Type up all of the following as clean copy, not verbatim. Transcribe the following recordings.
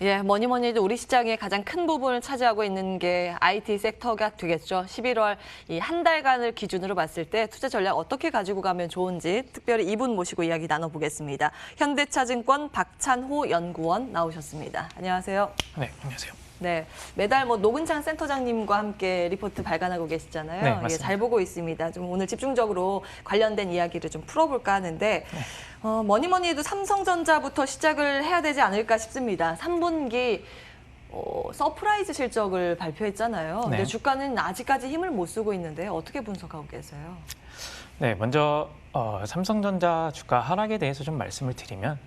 예, 뭐니 해도 우리 시장의 가장 큰 부분을 차지하고 있는 게 IT 섹터가 되겠죠. 11월 이 한 달간을 기준으로 봤을 때 투자 전략 어떻게 가지고 가면 좋은지 특별히 이분 모시고 이야기 나눠보겠습니다. 현대차증권 박찬호 연구원 나오셨습니다. 안녕하세요. 네, 안녕하세요. 네, 매달 노근창 센터장님과 함께 리포트 발간하고 계시잖아요. 네, 맞습니다. 예, 잘 보고 있습니다. 좀 오늘 집중적으로 관련된 이야기를 좀 풀어볼까 하는데 뭐니 해도 삼성전자부터 시작을 해야 되지 않을까 싶습니다. 3분기 서프라이즈 실적을 발표했잖아요. 네. 근데 주가는 아직까지 힘을 못 쓰고 있는데 어떻게 분석하고 계세요? 네, 먼저 삼성전자 주가 하락에 대해서 좀 말씀을 드리면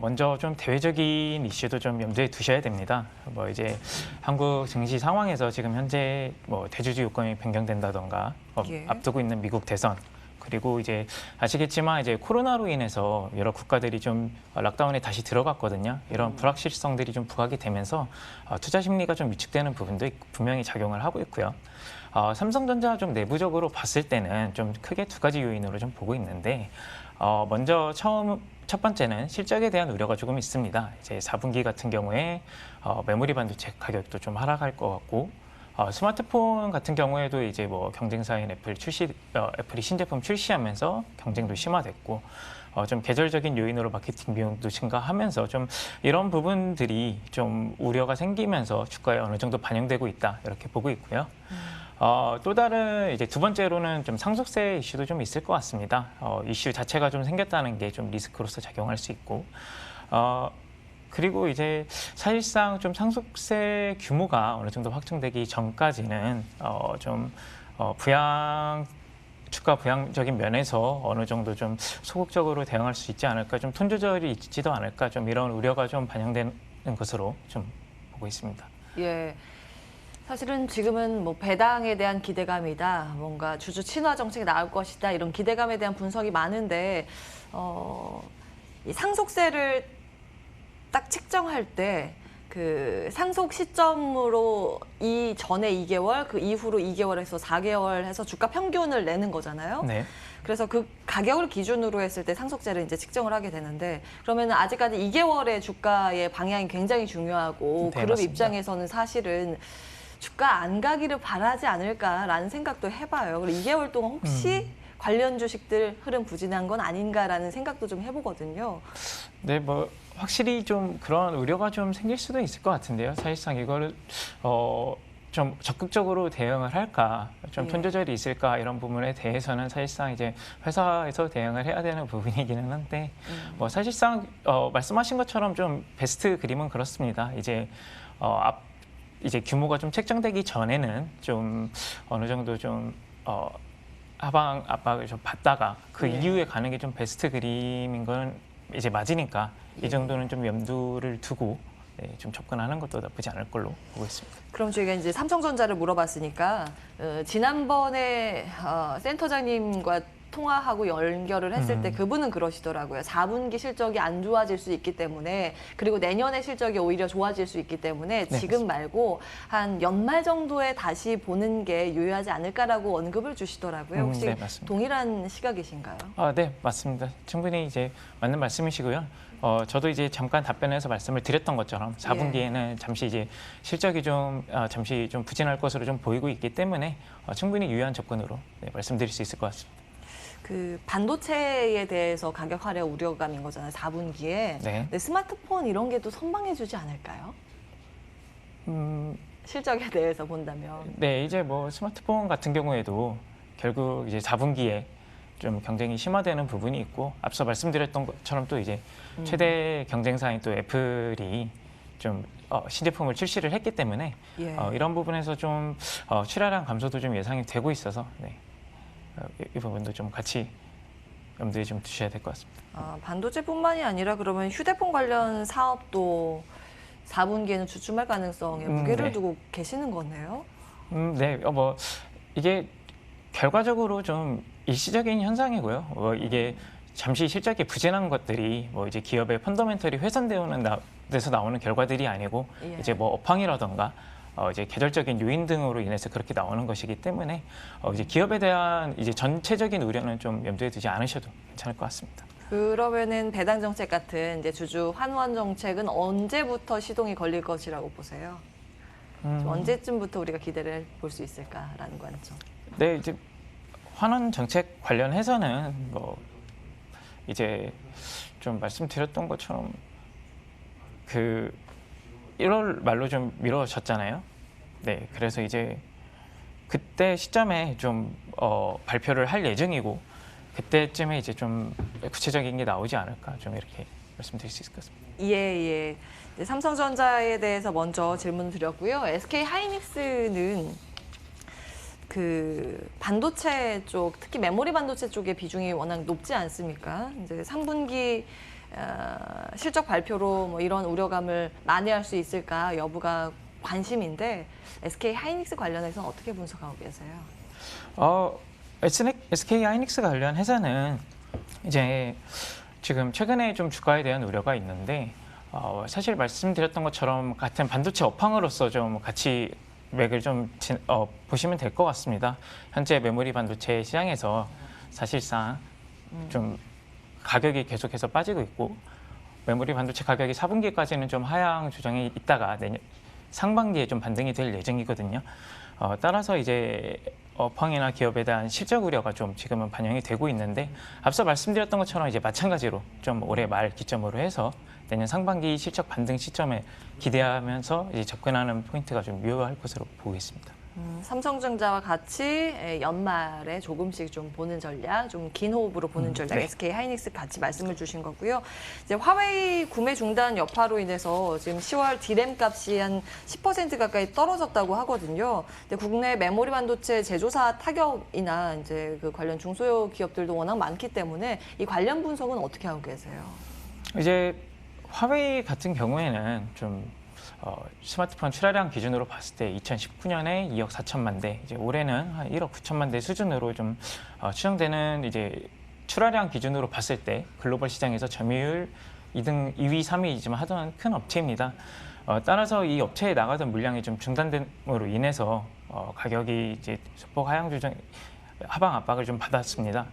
먼저 좀 대외적인 이슈도 좀 염두에 두셔야 됩니다. 뭐 이제 한국 증시 상황에서 지금 현재 뭐 대주주 요건이 변경된다던가 예. 앞두고 있는 미국 대선 그리고 이제 아시겠지만 이제 코로나로 인해서 여러 국가들이 좀 락다운에 다시 들어갔거든요. 이런 불확실성들이 좀 부각이 되면서 투자 심리가 좀 위축되는 부분도 분명히 작용을 하고 있고요. 삼성전자 좀 내부적으로 봤을 때는 좀 크게 두 가지 요인으로 좀 보고 있는데 먼저 첫 번째는 실적에 대한 우려가 조금 있습니다. 이제 4분기 같은 경우에 메모리 반도체 가격도 좀 하락할 것 같고 스마트폰 같은 경우에도 이제 뭐 경쟁사인 애플이 신제품 출시하면서 경쟁도 심화됐고 좀 계절적인 요인으로 마케팅 비용도 증가하면서 좀 이런 부분들이 좀 우려가 생기면서 주가에 어느 정도 반영되고 있다 이렇게 보고 있고요. 또 다른 이제 두 번째로는 좀 상속세 이슈도 좀 있을 것 같습니다. 이슈 자체가 좀 생겼다는 게 좀 리스크로서 작용할 수 있고 그리고 이제 사실상 좀 상속세 규모가 어느 정도 확정되기 전까지는 주가 부양적인 면에서 어느 정도 좀 소극적으로 대응할 수 있지 않을까, 좀 톤 조절이 있지도 않을까, 좀 이런 우려가 좀 반영되는 것으로 좀 보고 있습니다. 예. 사실은 지금은 뭐 배당에 대한 기대감이다, 뭔가 주주 친화 정책이 나올 것이다 이런 기대감에 대한 분석이 많은데 이 상속세를 딱 책정할 때 그 상속 시점으로 이 전에 2개월, 그 이후로 2개월에서 4개월 해서 주가 평균을 내는 거잖아요. 네. 그래서 그 가격을 기준으로 했을 때 상속세를 이제 측정을 하게 되는데 그러면 아직까지 2개월의 주가의 방향이 굉장히 중요하고 네, 그룹 맞습니다. 입장에서는 사실은 주가 안 가기를 바라지 않을까라는 생각도 해봐요. 그리고 2개월 동안 혹시 관련 주식들 흐름 부진한 건 아닌가라는 생각도 좀 해보거든요. 네, 뭐 확실히 좀 그런 우려가 좀 생길 수도 있을 것 같은데요. 사실상 이거를 좀 적극적으로 대응을 할까, 좀 예. 톤 조절이 있을까 이런 부분에 대해서는 사실상 이제 회사에서 대응을 해야 되는 부분이기는 한데 뭐 사실상 말씀하신 것처럼 좀 베스트 그림은 그렇습니다. 이제 규모가 좀 책정되기 전에는 좀 어느 정도 좀 하방 압박을 좀 받다가 그 예. 이후에 가는 게 좀 베스트 그림인 건 이제 맞으니까 이 정도는 좀 염두를 두고 좀 접근하는 것도 나쁘지 않을 걸로 보고 있습니다. 그럼 저희가 이제 삼성전자를 물어봤으니까 지난번에 센터장님과 통화하고 연결을 했을 때 그분은 그러시더라고요. 4분기 실적이 안 좋아질 수 있기 때문에 그리고 내년의 실적이 오히려 좋아질 수 있기 때문에 네, 지금 맞습니다. 말고 한 연말 정도에 다시 보는 게 유효하지 않을까라고 언급을 주시더라고요. 혹시 네, 맞습니다. 동일한 시각이신가요? 네, 맞습니다. 충분히 이제 맞는 말씀이시고요. 저도 이제 잠깐 답변해서 말씀을 드렸던 것처럼 4분기에는 잠시 이제 실적이 잠시 좀 부진할 것으로 좀 보이고 있기 때문에 충분히 유효한 접근으로 말씀드릴 수 있을 것 같습니다. 그 반도체에 대해서 가격 하락 우려감인 거잖아요. 4분기에. 네. 근데 스마트폰 이런 게 또 선방해주지 않을까요? 실적에 대해서 본다면. 네, 이제 뭐 스마트폰 같은 경우에도 결국 이제 4분기에 좀 경쟁이 심화되는 부분이 있고 앞서 말씀드렸던 것처럼 또 이제 최대 경쟁사인 또 애플이 좀 신제품을 출시를 했기 때문에 예. 이런 부분에서 좀 출하량 감소도 좀 예상이 되고 있어서 이 부분도 좀 같이 염두에 좀 두셔야 될 것 같습니다. 반도체뿐만이 아니라 그러면 휴대폰 관련 사업도 4분기에는 주춤할 가능성에 무게를 네. 두고 계시는 거네요. 네, 뭐 이게 결과적으로 좀 일시적인 현상이고요. 이게 잠시 실적이 부진한 것들이 뭐 이제 기업의 펀더멘털이 훼손되는 데서 나오는 결과들이 아니고 예. 이제 뭐 업황이라던가 이제 계절적인 요인 등으로 인해서 그렇게 나오는 것이기 때문에 이제 기업에 대한 이제 전체적인 우려는 좀 염두에 두지 않으셔도 괜찮을 것 같습니다. 그러면은 배당 정책 같은 이제 주주 환원 정책은 언제부터 시동이 걸릴 것이라고 보세요? 좀 언제쯤부터 우리가 기대를 볼 수 있을까라는 관점. 네, 이제 환원 정책 관련해서는 뭐 이제 좀 말씀드렸던 것처럼 그 1월 말로 좀 미뤄졌잖아요. 네, 그래서 이제 그때 시점에 좀 발표를 할 예정이고 그때쯤에 이제 좀 구체적인 게 나오지 않을까 좀 이렇게 말씀드릴 수 있을 것 같습니다. 예, 예. 이제 삼성전자에 대해서 먼저 질문을 드렸고요. SK 하이닉스는 그 반도체 쪽, 특히 메모리 반도체 쪽의 비중이 워낙 높지 않습니까? 이제 3분기 실적 발표로 뭐 이런 우려감을 만회할 수 있을까 여부가 관심인데 SK 하이닉스 관련해서는 어떻게 분석하고 계세요? SK 하이닉스 관련해서는 이제 지금 최근에 좀 주가에 대한 우려가 있는데 사실 말씀드렸던 것처럼 같은 반도체 업황으로서 좀 같이 맥을 좀 보시면 될 것 같습니다. 현재 메모리 반도체 시장에서 사실상 좀 가격이 계속해서 빠지고 있고 메모리 반도체 가격이 4분기까지는 좀 하향 조정이 있다가 내년 상반기에 좀 반등이 될 예정이거든요. 따라서 이제 업황이나 기업에 대한 실적 우려가 좀 지금은 반영이 되고 있는데 앞서 말씀드렸던 것처럼 이제 마찬가지로 좀 올해 말 기점으로 해서 내년 상반기 실적 반등 시점에 기대하면서 이제 접근하는 포인트가 좀 유효할 것으로 보고 있습니다. 삼성전자와 같이 연말에 조금씩 좀 보는 전략, 좀 긴 호흡으로 보는 전략, 네. SK 하이닉스 같이 말씀을 주신 거고요. 이제 화웨이 구매 중단 여파로 인해서 지금 10월 디램 값이 한 10% 가까이 떨어졌다고 하거든요. 근데 국내 메모리 반도체 제조사 타격이나 이제 그 관련 중소형 기업들도 워낙 많기 때문에 이 관련 분석은 어떻게 하고 계세요? 이제 화웨이 같은 경우에는 좀 스마트폰 출하량 기준으로 봤을 때 2019년에 2억 4천만 대, 이제 올해는 한 1억 9천만 대 수준으로 좀 추정되는 이제 출하량 기준으로 봤을 때 글로벌 시장에서 점유율 2등, 2위, 3위이지만 하던 큰 업체입니다. 따라서 이 업체에 나가던 물량이 좀 중단됨으로 인해서 가격이 이제 소폭 하향 조정, 하방 압박을 좀 받았습니다.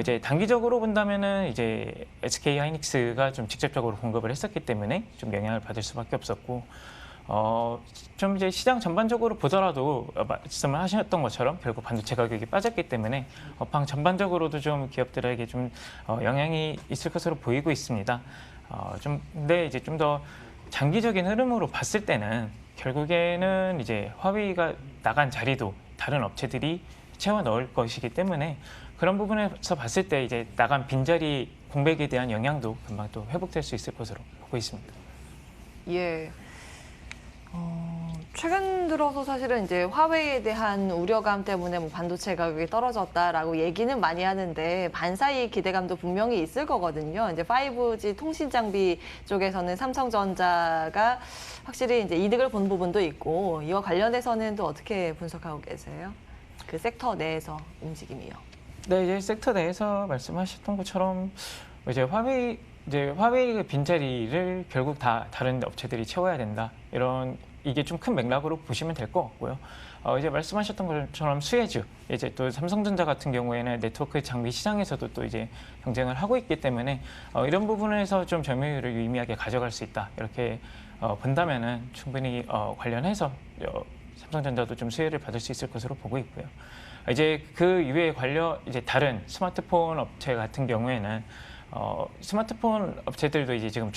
이제 단기적으로 본다면은 이제 SK 하이닉스가 좀 직접적으로 공급을 했었기 때문에 좀 영향을 받을 수밖에 없었고, 좀 이제 시장 전반적으로 보더라도 말씀을 하셨던 것처럼 결국 반도체 가격이 빠졌기 때문에 업황 전반적으로도 좀 기업들에게 좀 영향이 있을 것으로 보이고 있습니다. 근데 이제 좀 더 장기적인 흐름으로 봤을 때는 결국에는 이제 화웨이가 나간 자리도 다른 업체들이 채워 넣을 것이기 때문에 그런 부분에서 봤을 때 이제 나간 빈자리 공백에 대한 영향도 금방 또 회복될 수 있을 것으로 보고 있습니다. 예. 최근 들어서 사실은 이제 화웨이에 대한 우려감 때문에 뭐 반도체 가격이 떨어졌다라고 얘기는 많이 하는데 반사이익 기대감도 분명히 있을 거거든요. 이제 5G 통신 장비 쪽에서는 삼성전자가 확실히 이제 이득을 본 부분도 있고 이와 관련해서는 또 어떻게 분석하고 계세요? 그 섹터 내에서 움직임이요. 네, 이제 섹터 내에서 말씀하셨던 것처럼 이제 화웨이의 빈자리를 결국 다 다른 업체들이 채워야 된다. 이게 좀 큰 맥락으로 보시면 될 것 같고요. 이제 말씀하셨던 것처럼 수혜주, 이제 또 삼성전자 같은 경우에는 네트워크 장비 시장에서도 또 이제 경쟁을 하고 있기 때문에 이런 부분에서 좀 점유율을 유의미하게 가져갈 수 있다. 이렇게 본다면은 충분히 관련해서 삼성전자도 좀 수혜를 받을 수 있을 것으로 보고 있고요. 이제 그 이외에 이제 다른 스마트폰 업체 같은 경우에는 스마트폰 업체들도 이제 지금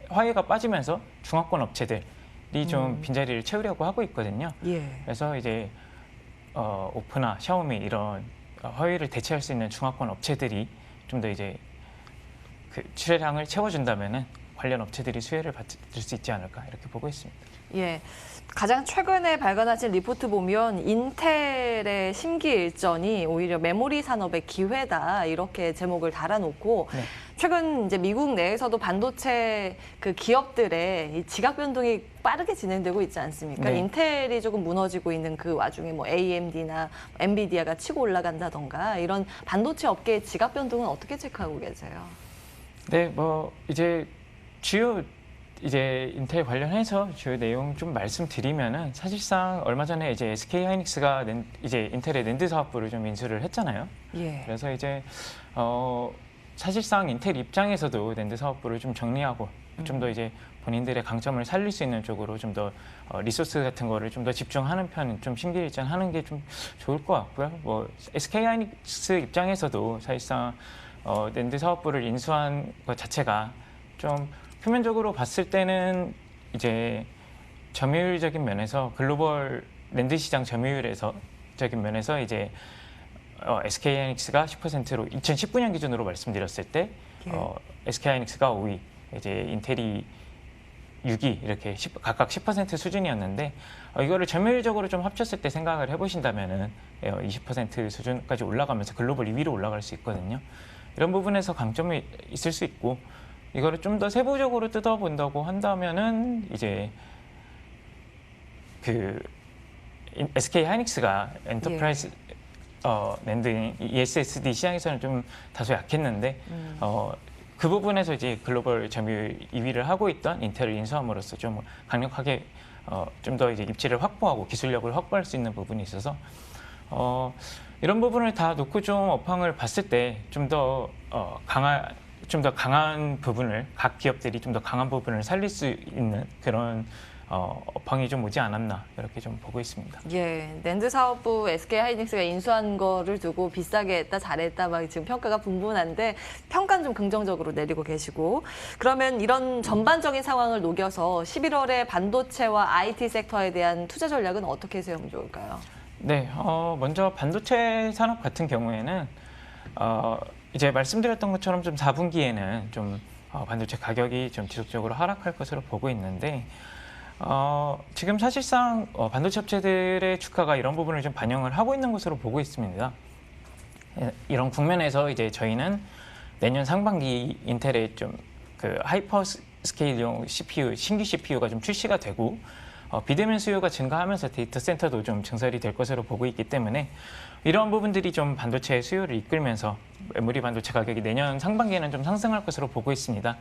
화웨이가 빠지면서 중화권 업체들이 좀 빈자리를 채우려고 하고 있거든요. 예. 그래서 이제 오프나 샤오미 이런 화웨이를 대체할 수 있는 중화권 업체들이 좀 더 이제 그 출하량을 채워준다면은 관련 업체들이 수혜를 받을 수 있지 않을까 이렇게 보고 있습니다. 예. 가장 최근에 발간하신 리포트 보면 인텔의 심기일전이 오히려 메모리 산업의 기회다 이렇게 제목을 달아놓고 네. 최근 이제 미국 내에서도 반도체 그 기업들의 이 지각 변동이 빠르게 진행되고 있지 않습니까? 네. 인텔이 조금 무너지고 있는 그 와중에 뭐 AMD나 엔비디아가 치고 올라간다던가 이런 반도체 업계의 지각 변동은 어떻게 체크하고 계세요? 네, 뭐 이제 주요 이제 인텔 관련해서 주요 내용 좀 말씀드리면은 사실상 얼마 전에 이제 SK 하이닉스가 이제 인텔의 낸드 사업부를 좀 인수를 했잖아요. 예. 그래서 이제 사실상 인텔 입장에서도 낸드 사업부를 좀 정리하고 좀 더 이제 본인들의 강점을 살릴 수 있는 쪽으로 좀 더 리소스 같은 거를 좀 더 집중하는 편, 좀 심기일전하는 게 좀 좋을 것 같고요. 뭐 SK 하이닉스 입장에서도 사실상 낸드 사업부를 인수한 것 자체가 좀 표면적으로 봤을 때는 이제 점유율적인 면에서 글로벌 낸드 시장 점유율에서적인 면에서 이제 SK 하이닉스가 10%로 2019년 기준으로 말씀드렸을 때 SK 하이닉스가 5위, 이제 인텔이 6위 이렇게 각각 10% 수준이었는데 이거를 점유율적으로 좀 합쳤을 때 생각을 해보신다면은 20% 수준까지 올라가면서 글로벌 2위로 올라갈 수 있거든요. 이런 부분에서 강점이 있을 수 있고 이거를 좀 더 세부적으로 뜯어본다고 한다면은 이제 그 SK 하이닉스가 엔터프라이즈 낸드 ESSD 시장에서는 좀 다소 약했는데 그 부분에서 이제 글로벌 점유율 2위를 하고 있던 인텔을 인수함으로써 좀 강력하게 좀 더 이제 입지를 확보하고 기술력을 확보할 수 있는 부분이 있어서 이런 부분을 다 놓고 좀 업황을 봤을 때 좀 더 강한 부분을 각 기업들이 좀 더 강한 부분을 살릴 수 있는 그런 업황이 좀 오지 않았나 이렇게 좀 보고 있습니다. 예, 낸드 사업부 SK 하이닉스가 인수한 거를 두고 비싸게 했다, 잘했다 막 지금 평가가 분분한데 평가는 좀 긍정적으로 내리고 계시고 그러면 이런 전반적인 상황을 녹여서 11월에 반도체와 IT 섹터에 대한 투자 전략은 어떻게 세우면 좋을까요? 네, 먼저 반도체 산업 같은 경우에는 이제 말씀드렸던 것처럼 좀 4분기에는 좀 반도체 가격이 좀 지속적으로 하락할 것으로 보고 있는데 지금 사실상 반도체 업체들의 주가가 이런 부분을 좀 반영을 하고 있는 것으로 보고 있습니다. 이런 국면에서 이제 저희는 내년 상반기 인텔의 좀 그 하이퍼 스케일용 CPU, 신규 CPU가 좀 출시가 되고 비대면 수요가 증가하면서 데이터 센터도 좀 증설이 될 것으로 보고 있기 때문에 이런 부분들이 좀 반도체 수요를 이끌면서 메모리 반도체 가격이 내년 상반기에는 좀 상승할 것으로 보고 있습니다.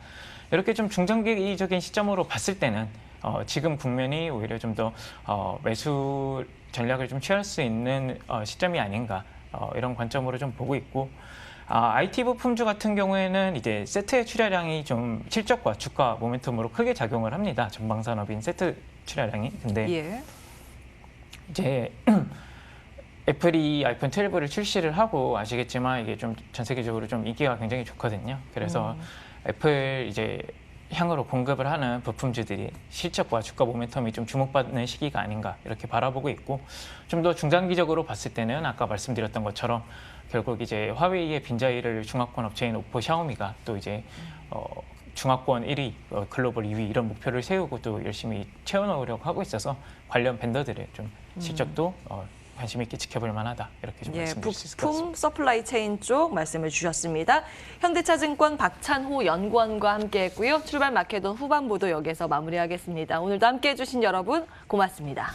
이렇게 좀 중장기적인 시점으로 봤을 때는 지금 국면이 오히려 좀 더 매수 전략을 좀 취할 수 있는 시점이 아닌가 이런 관점으로 좀 보고 있고 IT 부품주 같은 경우에는 이제 세트 출하량이 좀 실적과 주가 모멘텀으로 크게 작용을 합니다. 전방 산업인 세트 출하량이. 근데 이제 애플이 아이폰 12를 출시를 하고 아시겠지만 이게 좀 전 세계적으로 좀 인기가 굉장히 좋거든요. 그래서 애플 이제 향으로 공급을 하는 부품주들이 실적과 주가 모멘텀이 좀 주목받는 시기가 아닌가 이렇게 바라보고 있고 좀 더 중장기적으로 봤을 때는 아까 말씀드렸던 것처럼 결국 이제 화웨이의 빈자리를 중화권 업체인 오포, 샤오미가 또 이제 중화권 1위, 글로벌 2위 이런 목표를 세우고 또 열심히 채워넣으려고 하고 있어서 관련 밴더들의 좀 실적도 관심 있게 지켜볼 만하다 이렇게 좀 말씀드릴 수 있을 것 같습니다. 부품 서플라이 체인 쪽 말씀을 주셨습니다. 현대차증권 박찬호 연구원과 함께했고요. 출발 마케돈 후반부도 여기서 마무리하겠습니다. 오늘도 함께해 주신 여러분 고맙습니다.